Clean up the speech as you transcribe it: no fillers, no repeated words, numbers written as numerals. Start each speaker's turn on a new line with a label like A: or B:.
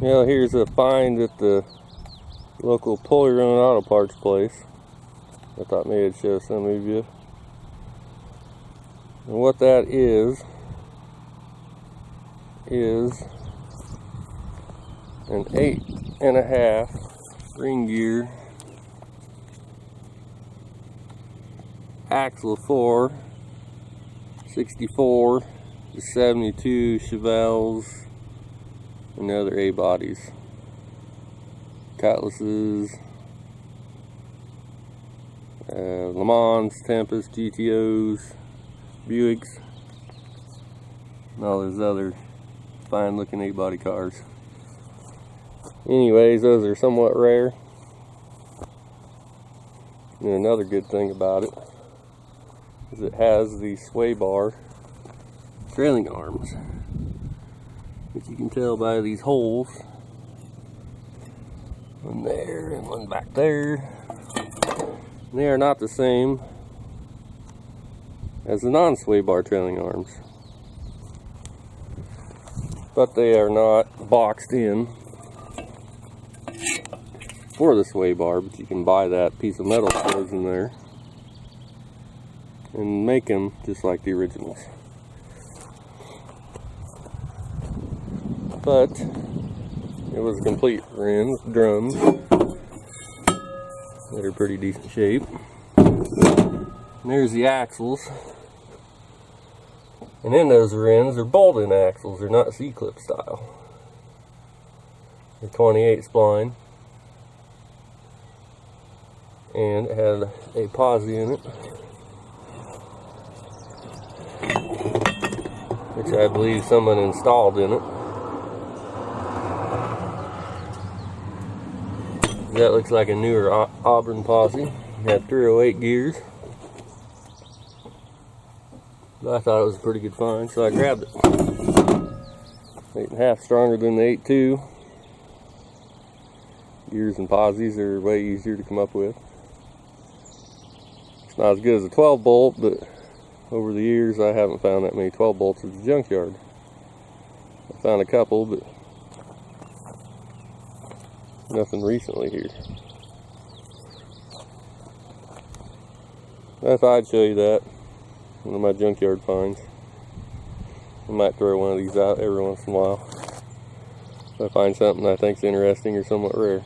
A: Well, here's a find at the local pull-your-own auto parts place. I thought maybe I'd show some of you. And what that is an 8.5 ring gear axle 4 64 to 72 chevelles and other A bodies, cutlasses, lemans, tempest, GTOs, buicks, and all those other fine looking A body cars. Anyways, those are somewhat rare. And another good thing about it is it has the sway bar trailing arms, which you can tell by these holes. One there and one back there. And they are not the same as the non-sway bar trailing arms, but they are not boxed in for the sway bar, but you can buy that piece of metal that goes in there and make them just like the originals. But it was complete drums that are pretty decent shape. And there's the axles, and in those rims are bolt-in axles. They're not C-clip style. They're 28 spline. And it had a posi in it, which I believe someone installed in it. That looks like a newer Auburn posi. It had 308 gears. But I thought it was a pretty good find, so I grabbed it. 8.5 stronger than the 8.2. Gears and posis are way easier to come up with. It's not as good as a 12 bolt, but over the years I haven't found that many 12 bolts at the junkyard. I found a couple, but nothing recently here. I thought I'd show you that. One of my junkyard finds. I might throw one of these out every once in a while if I find something I think's interesting or somewhat rare.